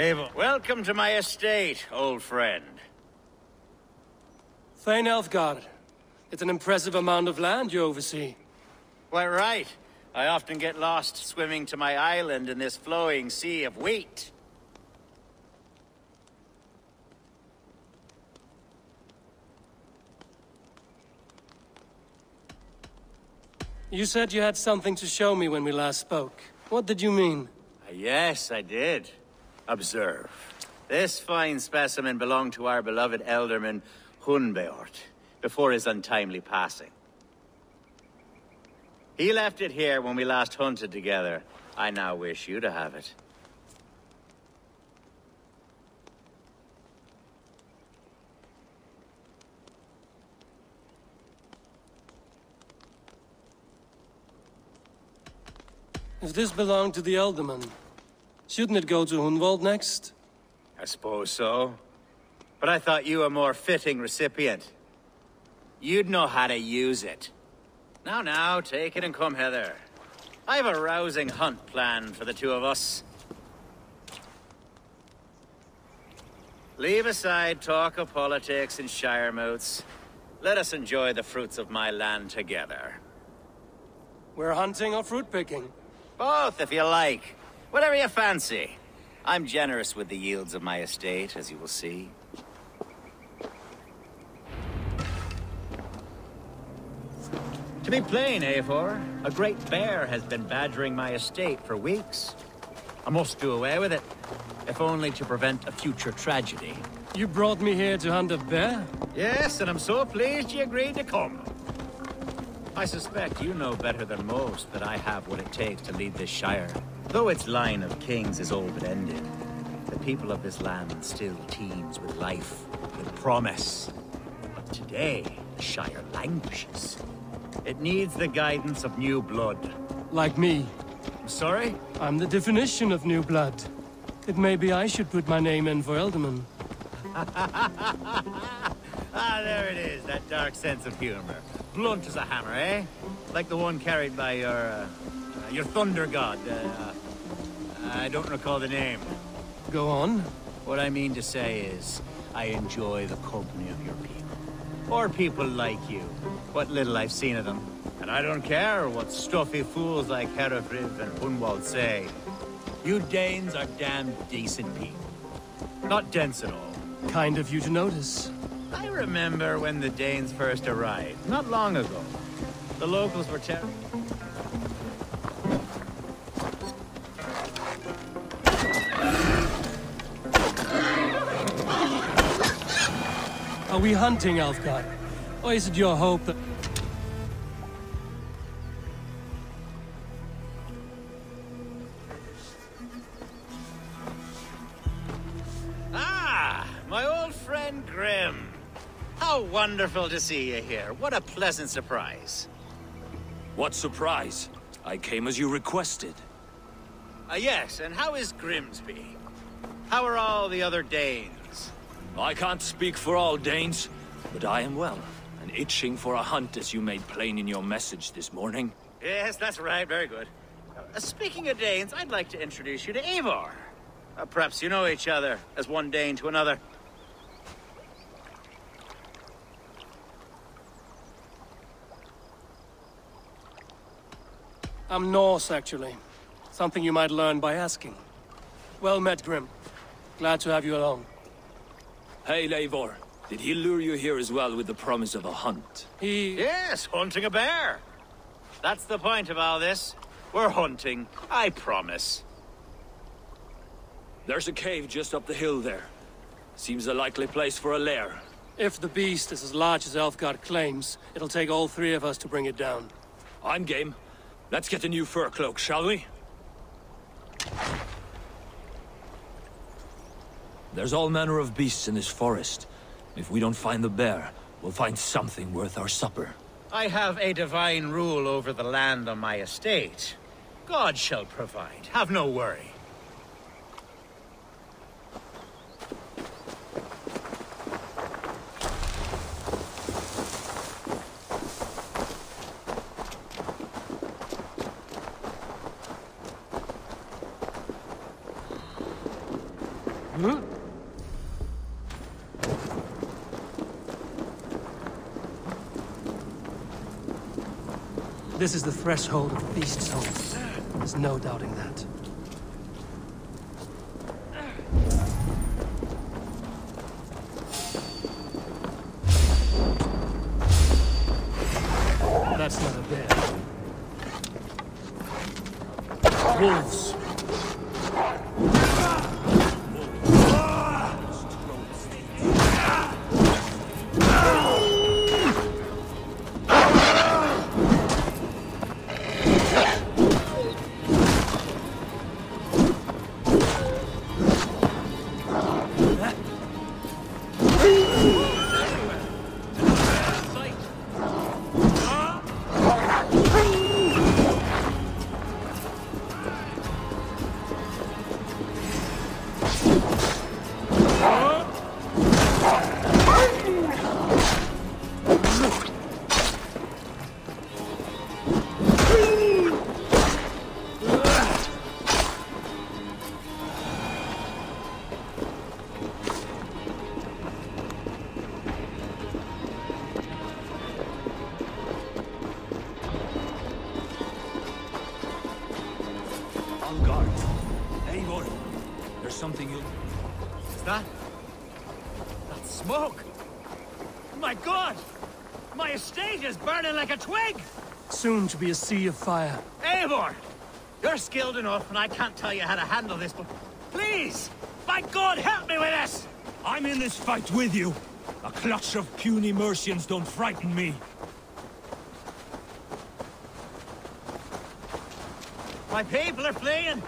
Eivor, welcome to my estate, old friend. Thane Elfgard. It's an impressive amount of land you oversee. Quite right. I often get lost swimming to my island in this flowing sea of wheat. You said you had something to show me when we last spoke. What did you mean? Yes, I did. Observe. This fine specimen belonged to our beloved elderman, Hunbeort, before his untimely passing. He left it here when we last hunted together. I now wish you to have it. If this belonged to the Elderman, shouldn't it go to Hunwald next? I suppose so. But I thought you a more fitting recipient. You'd know how to use it. Now, take it and come hither. I've a rousing hunt planned for the two of us. Leave aside talk of politics and shire moots. Let us enjoy the fruits of my land together. We're hunting or fruit picking? Both, if you like. Whatever you fancy. I'm generous with the yields of my estate, as you will see. To be plain, Eivor, a great bear has been badgering my estate for weeks. I must do away with it, if only to prevent a future tragedy. You brought me here to hunt a bear? Yes, and I'm so pleased you agreed to come. I suspect you know better than most that I have what it takes to lead this shire. Though its line of kings is old and ended, the people of this land still teems with life, with promise. But today, the shire languishes. It needs the guidance of new blood. Like me. I'm sorry? I'm the definition of new blood. It may be I should put my name in for Elderman. Ah, there it is, that dark sense of humor. Blunt as a hammer, eh? Like the one carried by your thunder god. I don't recall the name. Go on. What I mean to say is, I enjoy the company of your people. Or people like you. What little I've seen of them. And I don't care what stuffy fools like Herefrid and Hunwald say. You Danes are damn decent people. Not dense at all. Kind of you to notice. I remember when the Danes first arrived, not long ago. The locals were terrible. Are we hunting, Elfgard? Or is it your hope that... Ah, my old friend Grim. How wonderful to see you here. What a pleasant surprise. What surprise? I came as you requested. Yes, and how is Grimsby? How are all the other Danes? I can't speak for all Danes, but I am well, and itching for a hunt as you made plain in your message this morning. Yes, that's right. Very good. Speaking of Danes, I'd like to introduce you to Eivor. Perhaps you know each other, as one Dane to another. I'm Norse, actually. Something you might learn by asking. Well met, Grim. Glad to have you along. Hey, Eivor. Did he lure you here as well with the promise of a hunt? Yes, hunting a bear. That's the point of all this. We're hunting, I promise. There's a cave just up the hill there. Seems a likely place for a lair. If the beast is as large as Elfgard claims, it'll take all three of us to bring it down. I'm game. Let's get a new fur cloak, shall we? There's all manner of beasts in this forest. If we don't find the bear, we'll find something worth our supper. I have a divine rule over the land on my estate. God shall provide. Have no worry. This is the threshold of beast souls. There's no doubting that. That's not a bear. Wolves. On guard. Eivor, there's something you... Is that? That smoke! My God! My estate is burning like a twig! Soon to be a sea of fire. Eivor! You're skilled enough, and I can't tell you how to handle this, but please! By God, help me with this! I'm in this fight with you. A clutch of puny Mercians don't frighten me. My people are fleeing!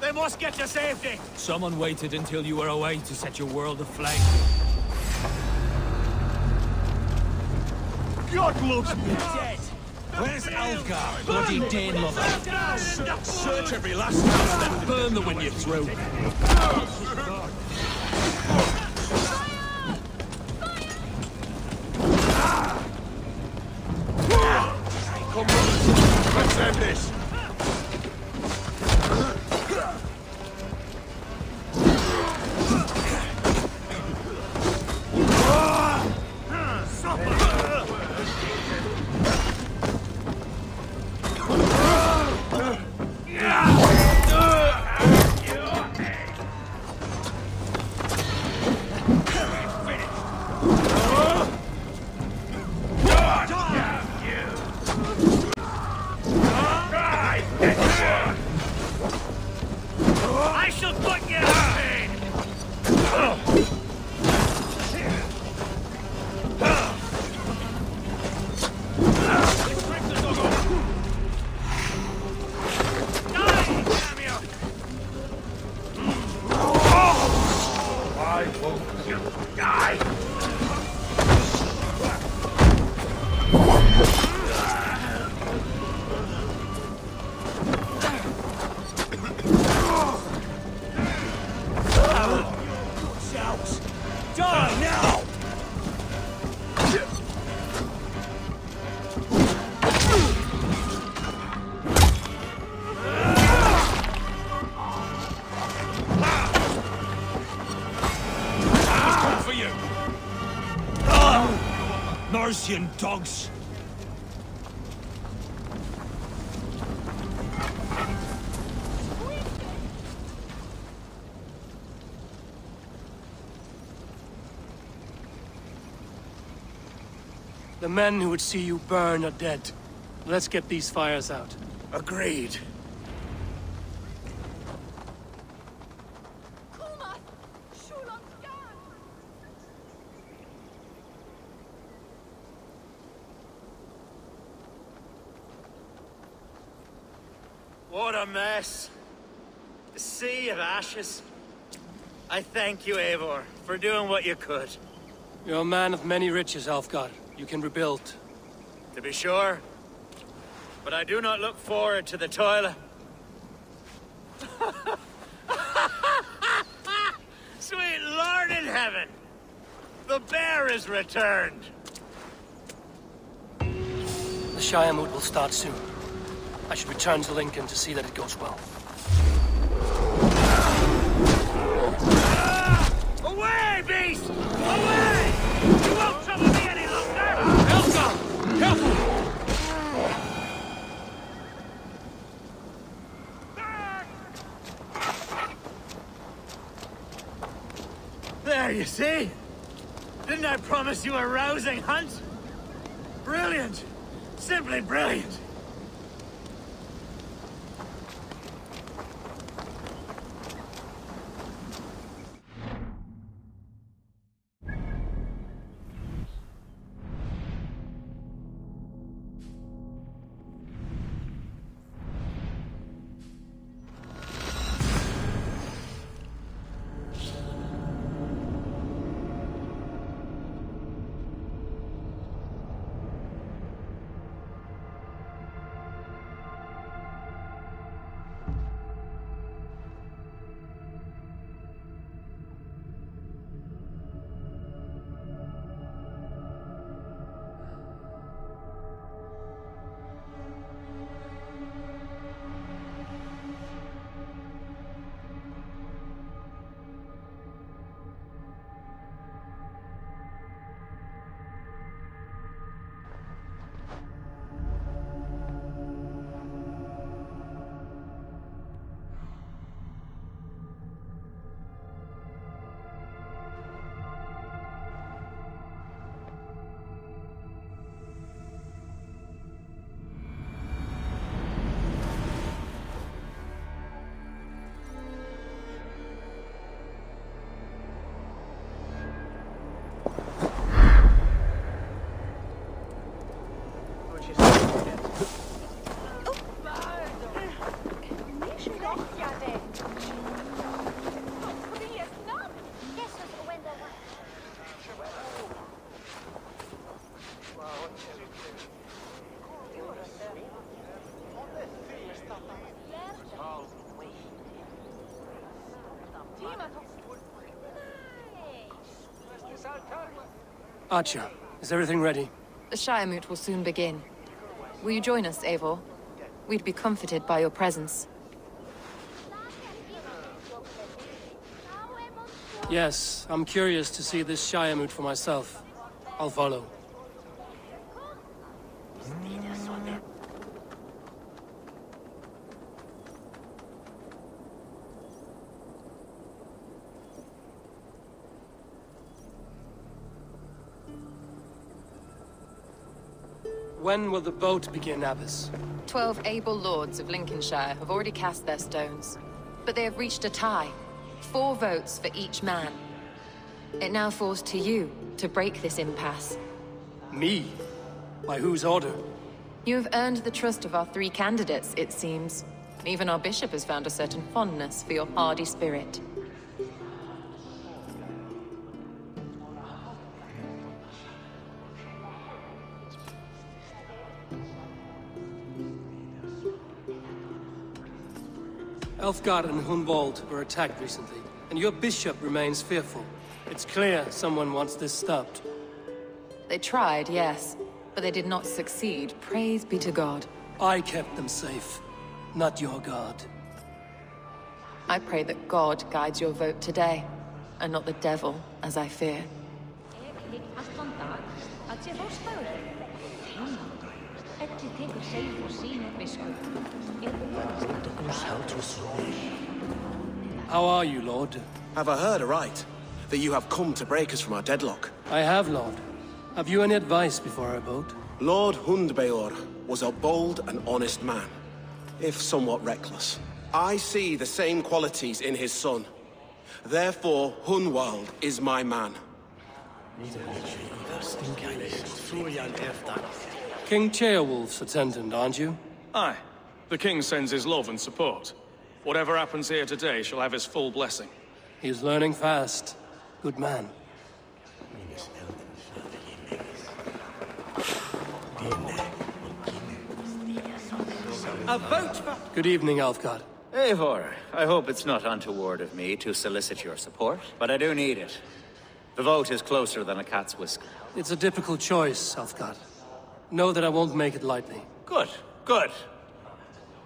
They must get to safety! Someone waited until you were away to set your world aflame. God loves me dead! Where's Algar? Bloody Danelov! Search every last house, then burn them when you're through. Come on, let's end this! Mercian dogs! The men who would see you burn are dead. Let's get these fires out. Agreed. What a mess. A sea of ashes. I thank you, Eivor, for doing what you could. You're a man of many riches, Alfgar. You can rebuild. To be sure. But I do not look forward to the toil. Sweet Lord in heaven! The bear is returned! The Shiremoot will start soon. I should return to Lincoln to see that it goes well. beast! Away! You won't trouble me any longer! Elsa! Careful! There, you see? Didn't I promise you a rousing hunt? Brilliant! Simply brilliant! Archer, is everything ready? The Shiremoot will soon begin. Will you join us, Eivor? We'd be comforted by your presence. Yes, I'm curious to see this Shiremoot for myself. I'll follow. When will the boat begin, Abbess? 12 able lords of Lincolnshire have already cast their stones, but they have reached a tie. 4 votes for each man. It now falls to you to break this impasse. Me? By whose order? You have earned the trust of our 3 candidates, it seems. Even our bishop has found a certain fondness for your hardy spirit. Elfgard and Hunwald were attacked recently, and your bishop remains fearful. It's clear someone wants this stopped. They tried, yes, but they did not succeed. Praise be to God. I kept them safe, not your god. I pray that God guides your vote today, and not the devil, as I fear. How are you, Lord? Have I heard aright that you have come to break us from our deadlock? I have, Lord. Have you any advice before our vote? Lord Hundbeor was a bold and honest man, if somewhat reckless. I see the same qualities in his son. Therefore, Hunwald is my man. King Ceolwulf's attendant, aren't you? Aye. The king sends his love and support. Whatever happens here today shall have his full blessing. He's learning fast. Good man. A vote for... Good evening, Alfgard. Eivor, I hope it's not untoward of me to solicit your support, but I do need it. The vote is closer than a cat's whisker. It's a difficult choice, Alfgard. Know that I won't make it lightly. Good, good.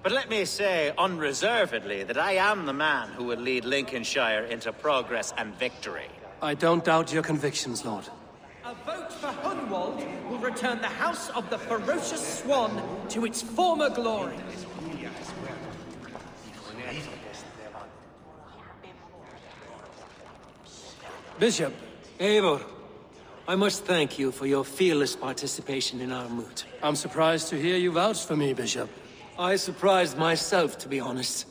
But let me say unreservedly that I am the man who will lead Lincolnshire into progress and victory. I don't doubt your convictions, Lord. A vote for Hunwald will return the House of the Ferocious Swan to its former glory. Bishop, Eivor, I must thank you for your fearless participation in our moot. I'm surprised to hear you vouch for me, Bishop. I surprised myself, to be honest.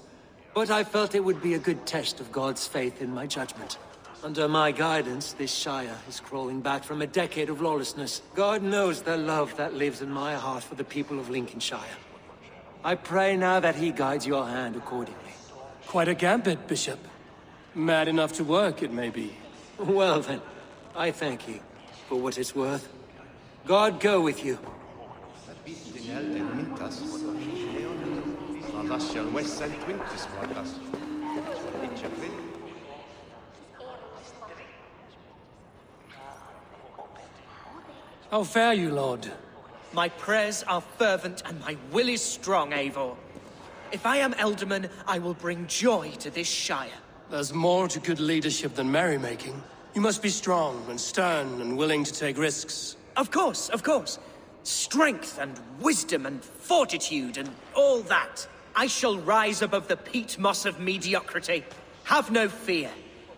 But I felt it would be a good test of God's faith in my judgment. Under my guidance, this Shire is crawling back from a decade of lawlessness. God knows the love that lives in my heart for the people of Lincolnshire. I pray now that he guides your hand accordingly. Quite a gambit, Bishop. Mad enough to work, it may be. Well then, I thank you for what it's worth. God go with you. How fare you, Lord? My prayers are fervent and my will is strong, Eivor. If I am Elderman, I will bring joy to this Shire. There's more to good leadership than merrymaking. You must be strong and stern and willing to take risks. Of course, of course. Strength and wisdom and fortitude and all that. I shall rise above the peat moss of mediocrity. Have no fear.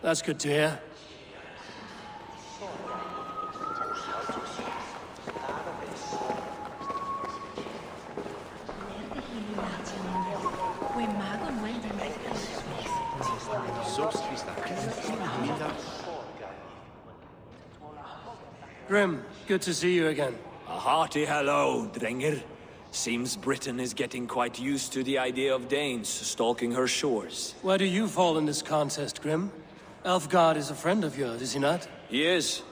That's good to hear. Grim, good to see you again. A hearty hello, Drenger. Seems Britain is getting quite used to the idea of Danes stalking her shores. Where do you fall in this contest, Grim? Elfgard is a friend of yours, is he not? He is,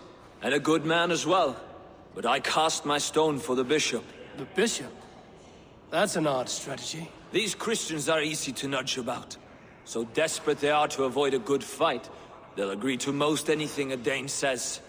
and a good man as well. But I cast my stone for the bishop. The bishop? That's an odd strategy. These Christians are easy to nudge about. So desperate they are to avoid a good fight, they'll agree to most anything a Dane says.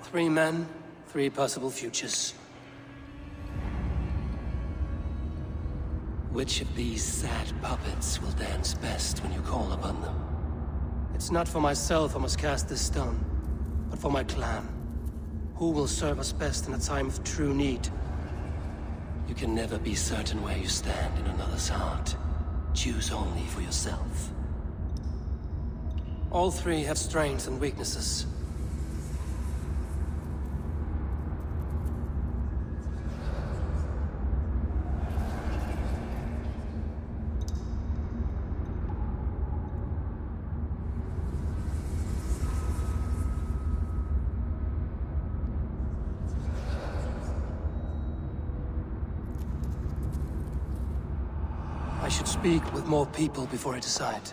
Three men, three possible futures. Which of these sad puppets will dance best when you call upon them? It's not for myself I must cast this stone, but for my clan. Who will serve us best in a time of true need? You can never be certain where you stand in another's heart. Choose only for yourself. All three have strengths and weaknesses. I should speak with more people before I decide.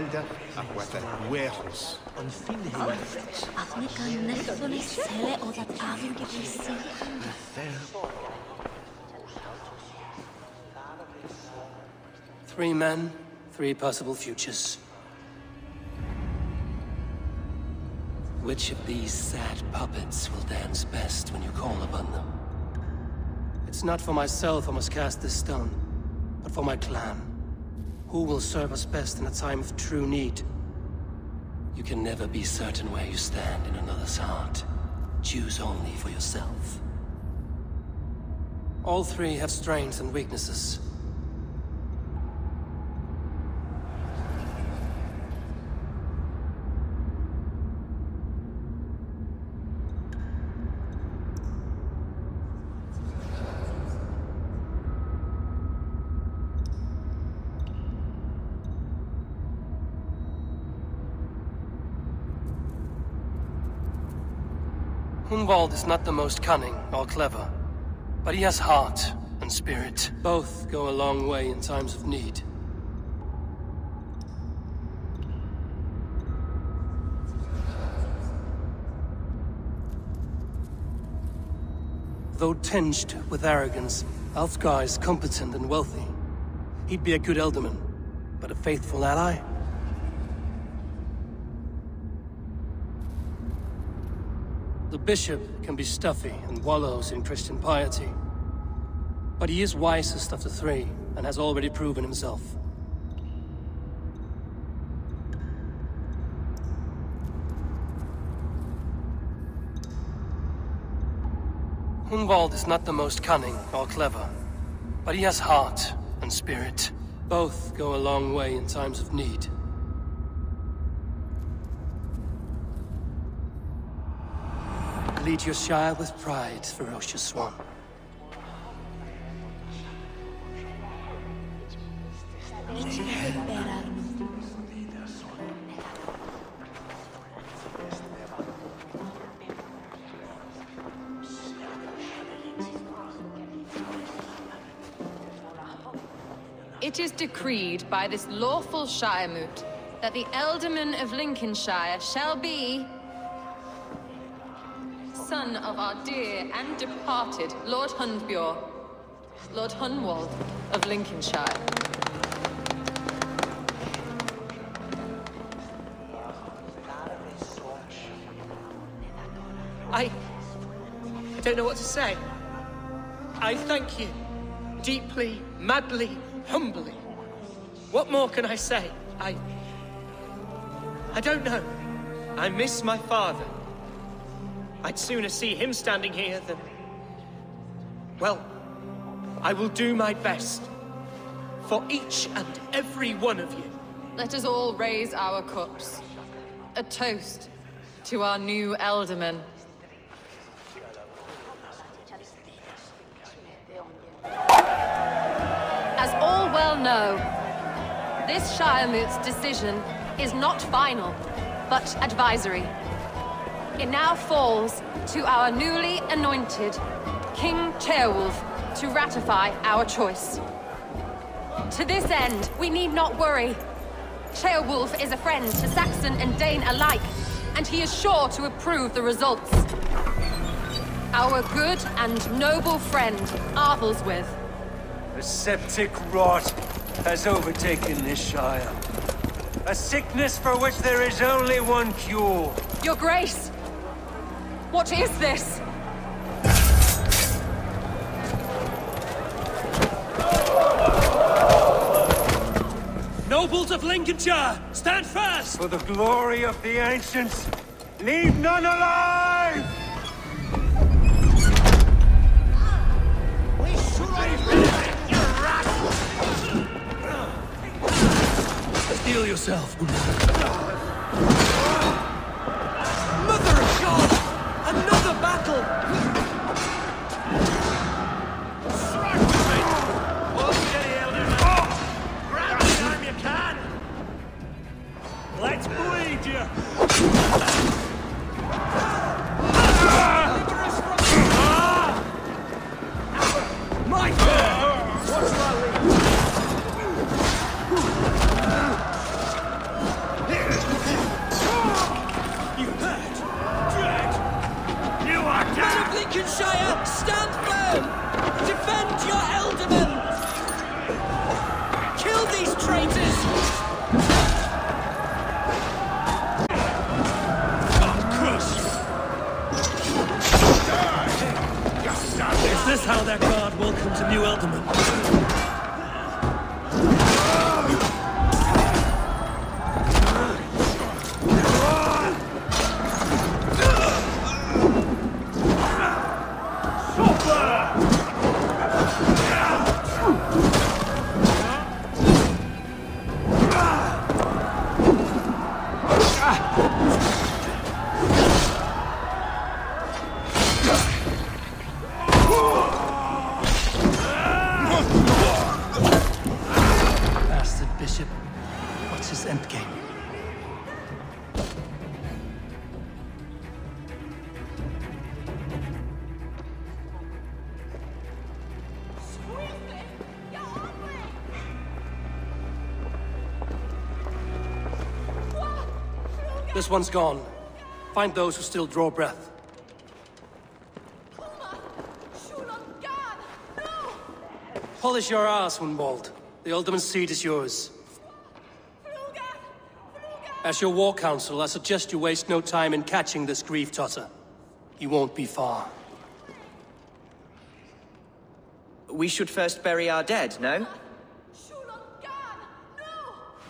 Verälder, agora huevos. Three men, three possible futures. Which of these sad puppets will dance best when you call upon them? It's not for myself I must cast this stone, but for my clan. Who will serve us best in a time of true need? You can never be certain where you stand in another's heart. Choose only for yourself. All three have strengths and weaknesses. Hunwald is not the most cunning or clever, but he has heart and spirit. Both go a long way in times of need. Though tinged with arrogance, Alfgar is competent and wealthy. He'd be a good Elderman, but a faithful ally? The bishop can be stuffy and wallows in Christian piety. But he is wisest of the three, and has already proven himself. Hunwald is not the most cunning or clever, but he has heart and spirit. Both go a long way in times of need. Lead your Shire with pride, ferocious one. It is decreed by this lawful Shiremoot that the Ealdorman of Lincolnshire shall be son of our dear and departed Lord Hundbjorn, Lord Hunwald of Lincolnshire. I don't know what to say. I thank you. Deeply, madly, humbly. What more can I say? I don't know. I miss my father. I'd sooner see him standing here than... Well, I will do my best. For each and every one of you. Let us all raise our cups. A toast to our new Ealdorman. As all well know, this Shiremoot's decision is not final, but advisory. It now falls to our newly anointed King Ceolwulf to ratify our choice. To this end, we need not worry. Ceolwulf is a friend to Saxon and Dane alike, and he is sure to approve the results. Our good and noble friend, Arthelswith. The septic rot has overtaken this Shire. A sickness for which there is only one cure. Your Grace! What is this? Nobles of Lincolnshire, stand fast! For the glory of the ancients, leave none alive! Steel yourself. Mother of God! Another battle! Let's bleed you! My God! What's my lead? these traitors! Is this how their god welcomes a new alderman? This one's gone. Find those who still draw breath. Polish your ass, Hunwald. The Alderman's seat is yours. As your war council, I suggest you waste no time in catching this grief totter. He won't be far. We should first bury our dead, no?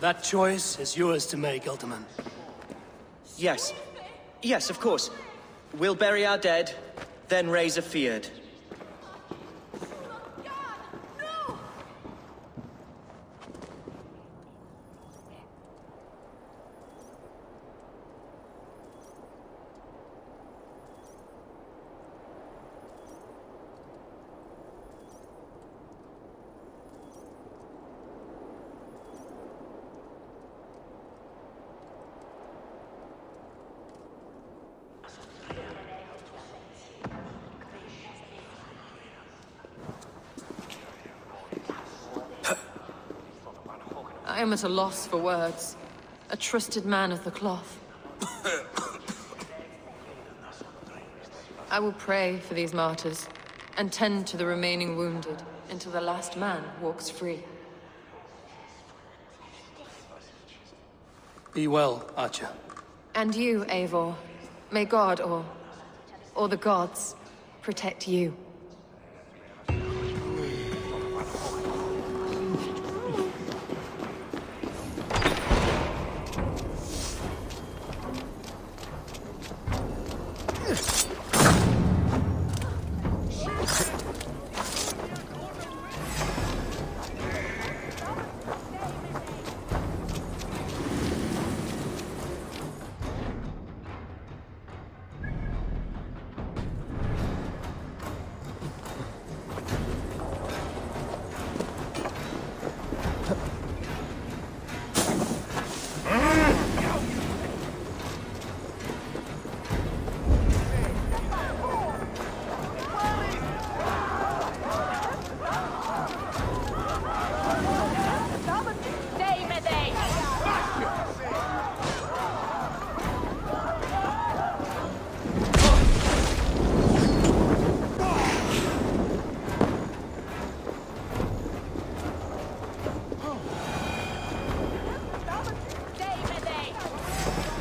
That choice is yours to make, Alderman. Yes. Yes, of course. We'll bury our dead, then raise a feared. I am at a loss for words. A trusted man of the cloth. I will pray for these martyrs, and tend to the remaining wounded, until the last man walks free. Be well, Archer. And you, Eivor. May God, or the gods, protect you.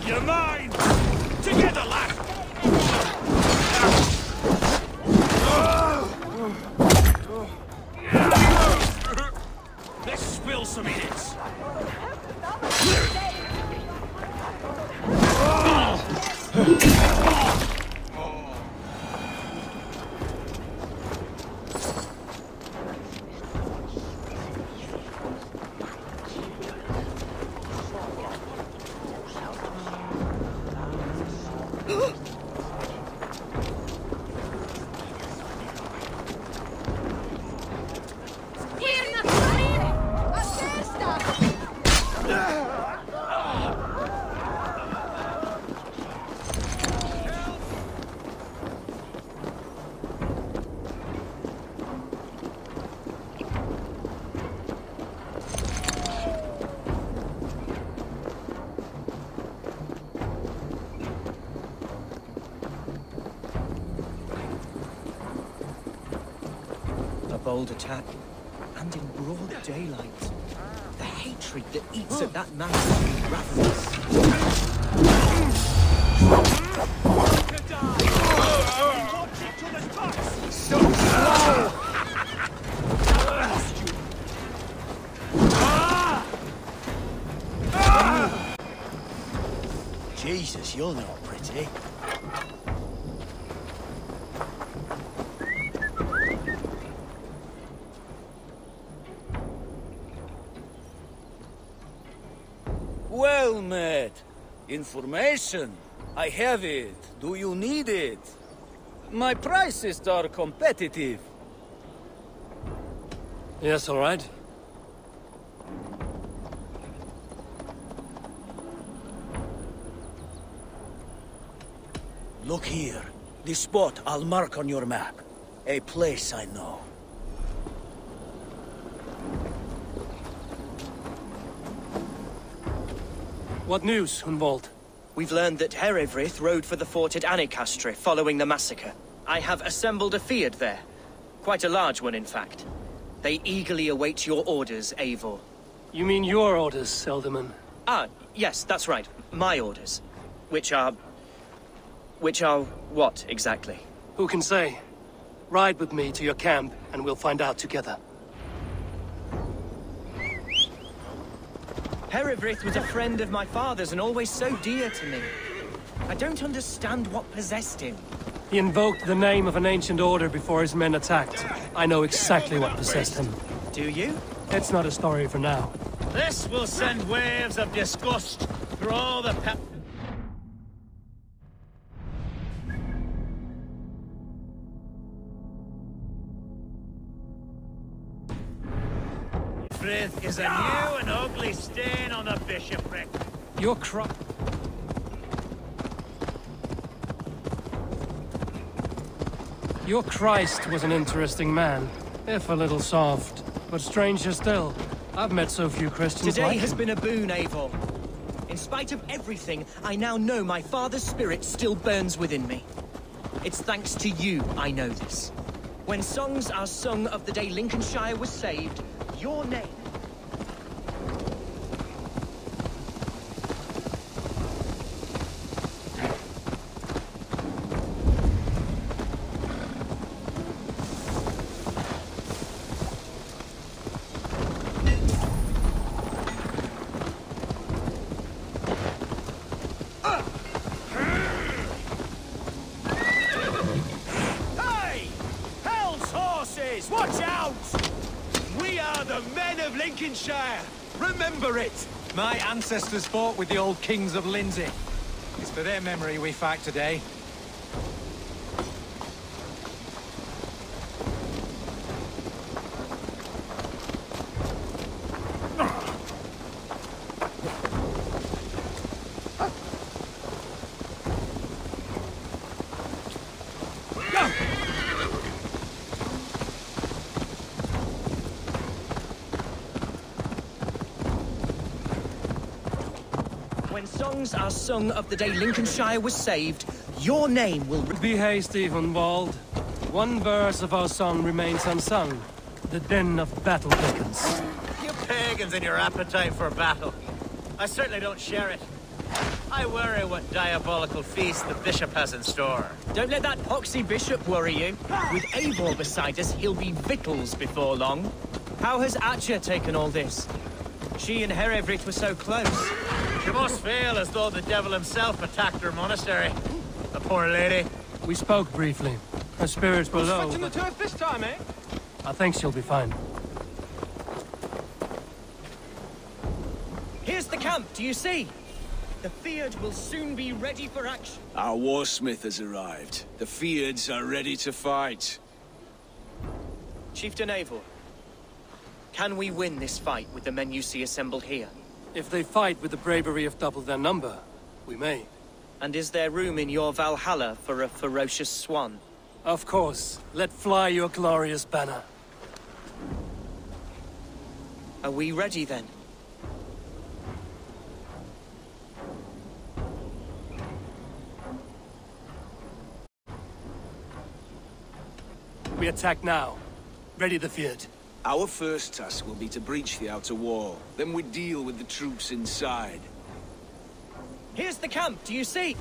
You're mine! Together, lad! Let's spill some minutes. A bold attack, and in broad daylight. The hatred that eats at that man's ravenous. So slow! Jesus, you're not pretty. Well met. Information. I have it. Do you need it? My prices are competitive. Yes, all right. Look here. This spot I'll mark on your map. A place I know. What news, Hunwald? We've learned that Herewrith rode for the fort at Annikastre following the massacre. I have assembled a Field there. Quite a large one, in fact. They eagerly await your orders, Eivor. You mean your orders, Elderman? Ah, yes, that's right. My orders. Which are what, exactly? Who can say? Ride with me to your camp, and we'll find out together. Herewrith was a friend of my father's and always so dear to me. I don't understand what possessed him. He invoked the name of an ancient order before his men attacked. I know exactly what possessed him. Do you? It's not a story for now. This will send waves of disgust through all the Frith is a new and ugly stain on the bishopric. Your Christ was an interesting man, if a little soft. But stranger still, I've met so few Christians Today like has him. been a boon, Eivor. In spite of everything, I now know my father's spirit still burns within me. It's thanks to you I know this. When songs are sung of the day Lincolnshire was saved, your name... Watch out! We are the men of Lincolnshire! Remember it! My ancestors fought with the old kings of Lindsey. It's for their memory we fight today. When songs are sung of the day Lincolnshire was saved, your name will... Be hasty, Hunwald. One verse of our song remains unsung. The din of battle beckons. You pagans and your appetite for battle. I certainly don't share it. I worry what diabolical feast the bishop has in store. Don't let that poxy bishop worry you. With Eivor beside us, he'll be victuals before long. How has Atcha taken all this? She and Herewrith were so close. She must feel as though the devil himself attacked her monastery. The poor lady. We spoke briefly. Her spirits were low. Touching the turf this time, eh? I think she'll be fine. Here's the camp, do you see? The Field will soon be ready for action. Our warsmith has arrived. The Fields are ready to fight. Chieftain Eivor, can we win this fight with the men you see assembled here? If they fight with the bravery of double their number, we may. And is there room in your Valhalla for a ferocious swan? Of course. Let fly your glorious banner. Are we ready then? We attack now. Ready the Field. Our first task will be to breach the outer wall. Then we deal with the troops inside. Here's the camp, do you see?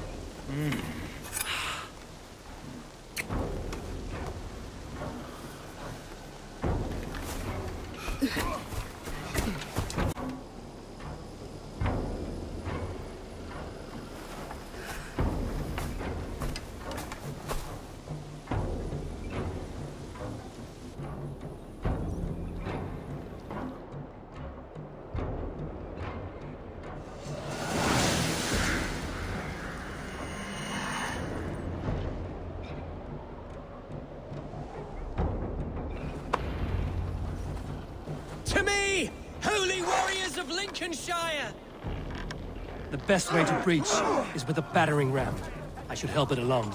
To me, holy warriors of Lincolnshire! The best way to breach is with a battering ram. I should help it along.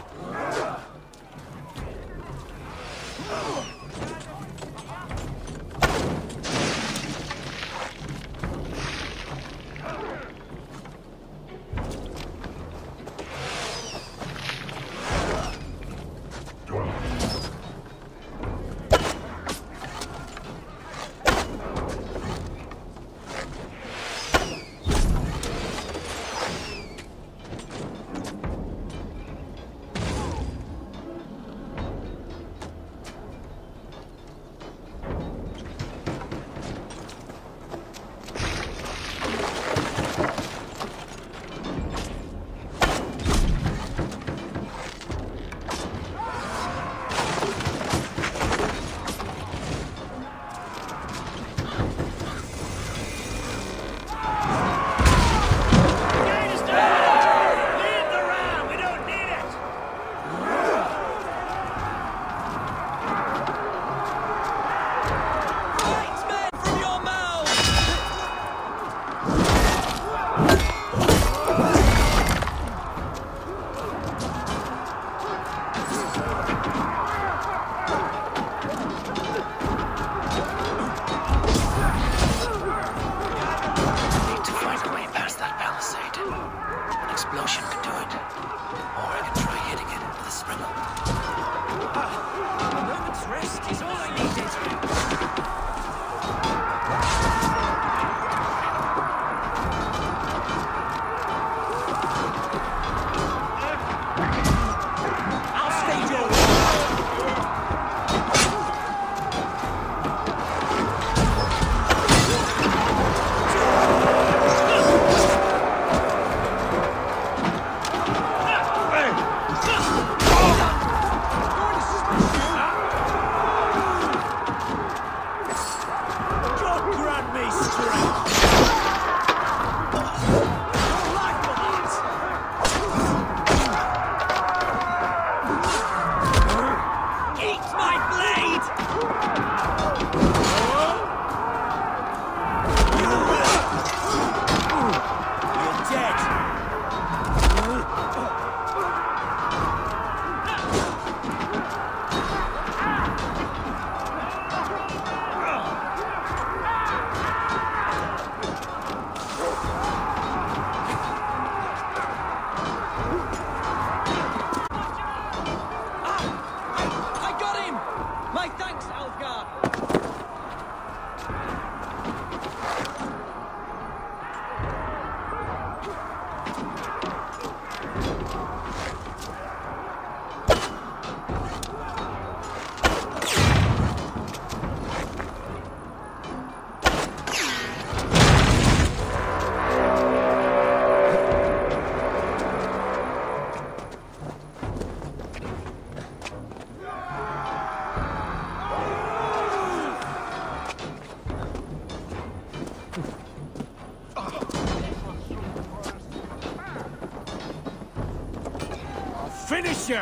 Finish you!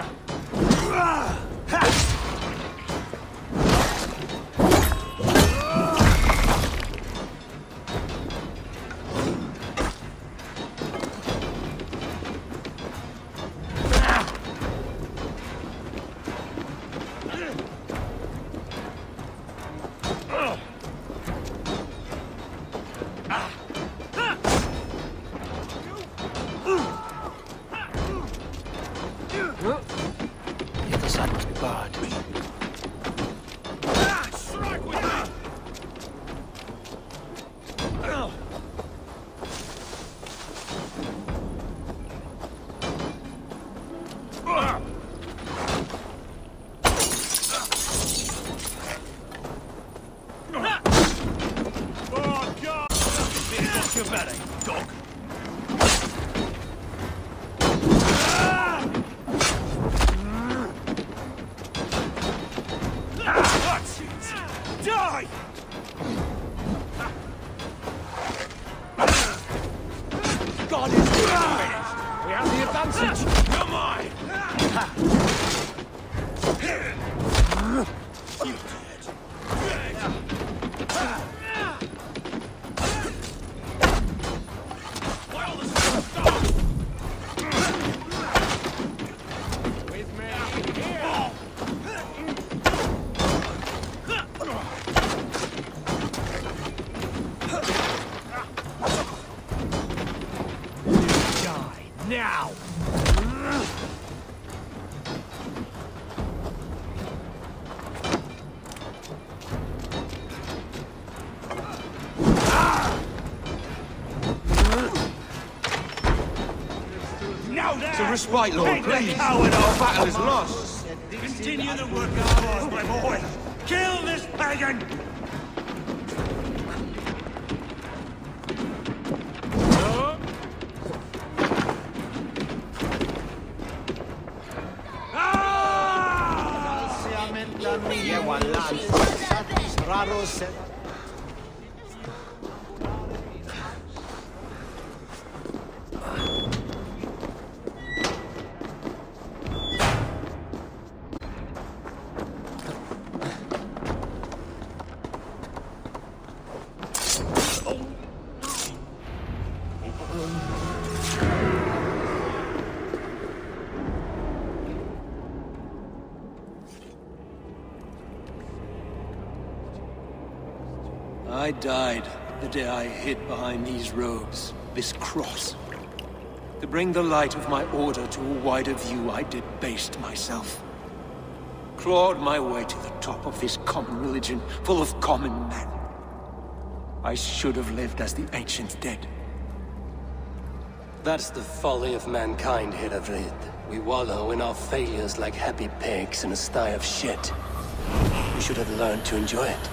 The other side must be barred. better, dog. Die! God is finished! We have the advantage! Come on! You now! To respite, Lord, please. Our battle is lost. Continue the work of ours, my boy! Kill this pagan! I died the day I hid behind these robes, this cross. To bring the light of my order to a wider view, I debased myself. Clawed my way to the top of this common religion, full of common men. I should have lived as the ancient dead. That's the folly of mankind, Hiravrid. We wallow in our failures like happy pigs in a sty of shit. We should have learned to enjoy it.